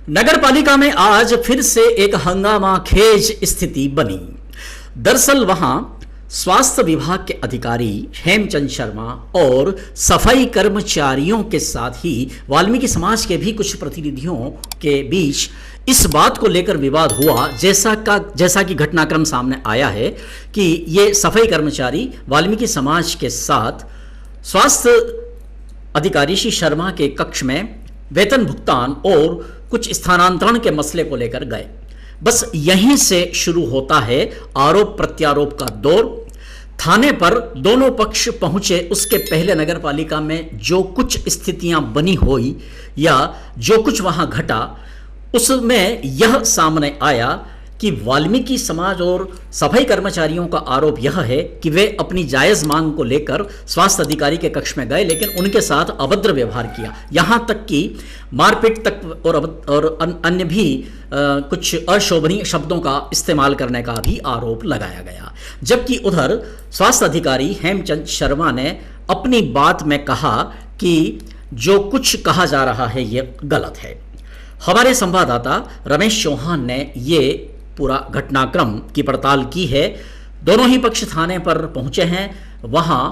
नगर पालिका में आज फिर से एक हंगामा खेज स्थिति बनी। दरअसल वहां स्वास्थ्य विभाग के अधिकारी हेमचंद शर्मा और सफाई कर्मचारियों के साथ ही वाल्मीकि समाज के भी कुछ प्रतिनिधियों के बीच इस बात को लेकर विवाद हुआ, जैसा कि घटनाक्रम सामने आया है कि ये सफाई कर्मचारी वाल्मीकि समाज के साथ स्वास्थ्य अधिकारी श्री शर्मा के कक्ष में वेतन भुगतान और कुछ स्थानांतरण के मसले को लेकर गए। बस यहीं से शुरू होता है आरोप प्रत्यारोप का दौर। थाने पर दोनों पक्ष पहुंचे उसके पहले नगर पालिका में जो कुछ स्थितियां बनी हुई या जो कुछ वहां घटा, उसमें यह सामने आया कि वाल्मीकि समाज और सफाई कर्मचारियों का आरोप यह है कि वे अपनी जायज मांग को लेकर स्वास्थ्य अधिकारी के कक्ष में गए, लेकिन उनके साथ अभद्र व्यवहार किया, यहां तक कि मारपीट तक और अन्य भी कुछ अशोभनीय शब्दों का इस्तेमाल करने का भी आरोप लगाया गया। जबकि उधर स्वास्थ्य अधिकारी हेमचंद शर्मा ने अपनी बात में कहा कि जो कुछ कहा जा रहा है यह गलत है। हमारे संवाददाता रमेश चौहान ने ये पूरा घटनाक्रम की पड़ताल की है। दोनों ही पक्ष थाने पर पहुंचे हैं। वहां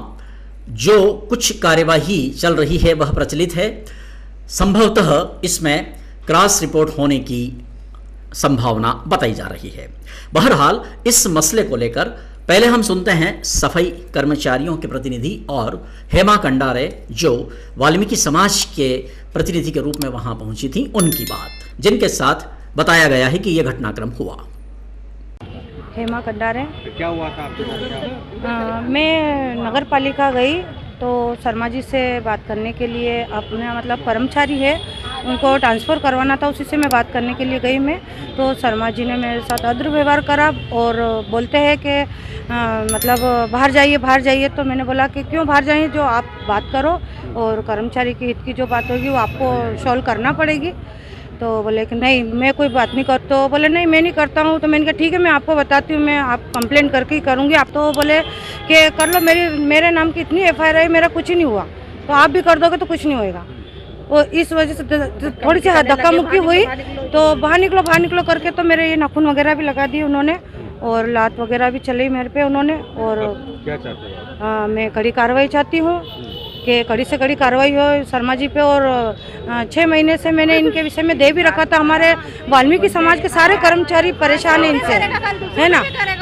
जो कुछ कार्यवाही चल रही है वह प्रचलित है। संभवतः इसमें क्रॉस रिपोर्ट होने की संभावना बताई जा रही है। बहरहाल इस मसले को लेकर पहले हम सुनते हैं सफाई कर्मचारियों के प्रतिनिधि और हेमा कंडारे, जो वाल्मीकि समाज के प्रतिनिधि के रूप में वहां पहुंची थी, उनकी बात, जिनके साथ बताया गया है कि यह घटनाक्रम हुआ। हेमा कंडारे। क्या हुआ था आपके साथ? मैं नगर पालिका गई तो शर्मा जी से बात करने के लिए, अपने मतलब कर्मचारी है उनको ट्रांसफ़र करवाना था, उसी से मैं बात करने के लिए गई मैं। तो शर्मा जी ने मेरे साथ अभद्र व्यवहार करा और बोलते हैं कि मतलब बाहर जाइए। तो मैंने बोला कि क्यों बाहर जाइए, जो आप बात करो और कर्मचारी की हित की जो बात होगी वो आपको सॉल्व करना पड़ेगी। तो बोले कि नहीं मैं कोई बात नहीं करता। तो बोले नहीं मैं नहीं करता हूँ। तो मैंने कहा ठीक है मैं आपको बताती हूँ, मैं आप कंप्लेंट करके ही करूँगी। आप तो बोले कि कर लो, मेरे नाम की इतनी एफआईआर है, मेरा कुछ ही नहीं हुआ, तो आप भी कर दोगे तो कुछ नहीं होएगा। वो इस वजह से थोड़ी सी धक्का मुक्की हुई, तो बाहर निकलो करके तो मेरे ये नाखून वगैरह भी लगा दिए उन्होंने और लात वगैरह भी चली मेरे पे उन्होंने। और क्या चाहते हो? मैं कड़ी कार्रवाई चाहती हूँ कि कड़ी से कड़ी कार्रवाई हो शर्मा जी पे। और 6 महीने से मैंने इनके विषय में दे भी रखा था। हमारे वाल्मीकि समाज के सारे कर्मचारी परेशान हैं इनसे, है ना,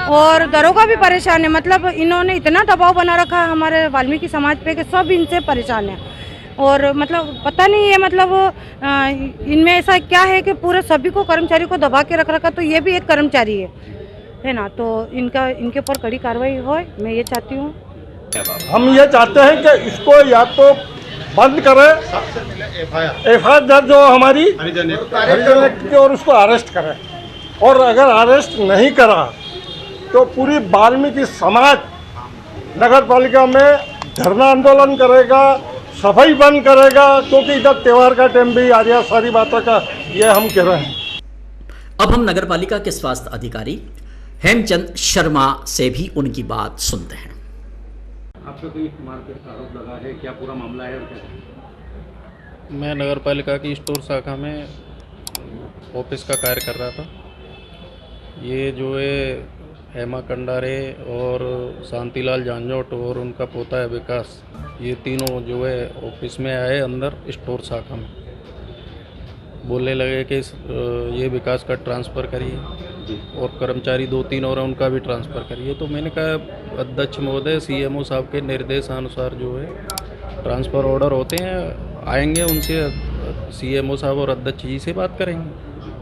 और दरोगा भी परेशान है। मतलब इन्होंने इतना दबाव बना रखा है हमारे वाल्मीकि समाज पे कि सब इनसे परेशान है। और मतलब पता नहीं है, मतलब इनमें ऐसा क्या है कि पूरे सभी को कर्मचारी को दबा के रख रखा। तो ये भी एक कर्मचारी है ना, तो इनके ऊपर कड़ी कार्रवाई हो, मैं ये चाहती हूँ। हम ये चाहते हैं कि इसको या तो बंद करें, एफआईआर दर्ज हो हमारी हरिजन की, और उसको अरेस्ट करें। और अगर अरेस्ट नहीं करा तो पूरी वाल्मीकि समाज नगर पालिका में धरना आंदोलन करेगा, सफाई बंद करेगा, क्योंकि इधर त्यौहार का टाइम भी आ रहा, सारी बातों का ये हम कह रहे हैं। अब हम नगर पालिका के स्वास्थ्य अधिकारी हेमचंद शर्मा से भी उनकी बात सुनते हैं। आपका कोई मारपीट का आरोप लगा है, क्या पूरा मामला है और क्या? मैं नगर पालिका की स्टोर शाखा में ऑफिस का कार्य कर रहा था। ये जो है हेमा कंडारे और शांतिलाल जांजोट और उनका पोता है विकास, ये तीनों जो है ऑफिस में आए अंदर स्टोर शाखा में। बोलने लगे कि ये विकास का ट्रांसफ़र करिए और कर्मचारी 2-3 और उनका भी ट्रांसफ़र करिए। तो मैंने कहा अध्यक्ष महोदय, सीएमओ साहब के निर्देशानुसार जो है ट्रांसफ़र ऑर्डर होते हैं, आएंगे उनसे सीएमओ साहब और अध्यक्ष जी से बात करेंगे,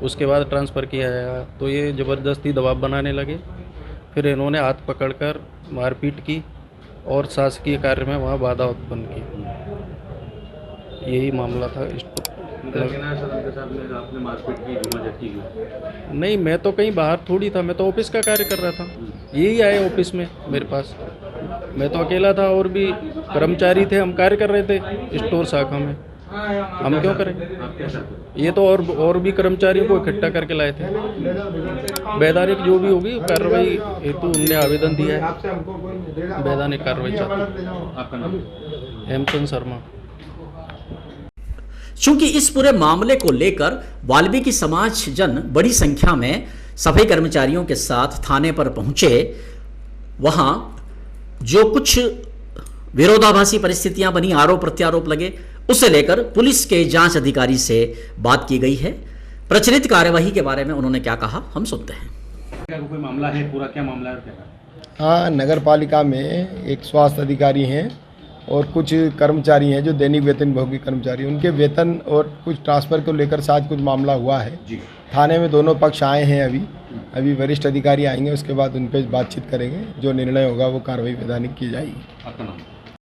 उसके बाद ट्रांसफ़र किया जाएगा। तो ये ज़बरदस्ती दबाव बनाने लगे। फिर इन्होंने हाथ पकड़कर मारपीट की और शासकीय कार्य में वहाँ बाधा उत्पन्न की। यही मामला था। आपने मारपीट की, मदद की? नहीं, मैं तो कहीं बाहर थोड़ी था, मैं तो ऑफिस का कार्य कर रहा था। यही आए ऑफिस में मेरे पास, मैं तो अकेला था और भी कर्मचारी थे, हम कार्य कर रहे थे स्टोर शाखा में। हम क्यों करें? ये तो और भी कर्मचारियों को इकट्ठा करके लाए थे। वैधानिक जो भी होगी कार्रवाई हेतु उनने आवेदन दिया है, वैधानिक कार्रवाई चाहते हैं। आपका नाम? हेमचंद शर्मा। चूंकि इस पूरे मामले को लेकर वाल्मीकि समाज जन बड़ी संख्या में सफाई कर्मचारियों के साथ थाने पर पहुंचे, वहां जो कुछ विरोधाभासी परिस्थितियां बनी, आरोप प्रत्यारोप लगे, उसे लेकर पुलिस के जांच अधिकारी से बात की गई है। प्रचलित कार्यवाही के बारे में उन्होंने क्या कहा, हम सुनते हैं। क्या कोई मामला है, पूरा क्या मामला है और क्या? हाँ, नगर पालिका में एक स्वास्थ्य अधिकारी हैं और कुछ कर्मचारी हैं जो दैनिक वेतनभोगी कर्मचारी, उनके वेतन और कुछ ट्रांसफ़र को लेकर आज कुछ मामला हुआ है जी। थाने में। दोनों पक्ष आए हैं अभी वरिष्ठ अधिकारी आएंगे, उसके बाद उन पर बातचीत करेंगे। जो निर्णय होगा वो कार्रवाई वैधानिक की जाएगी। आपका नाम?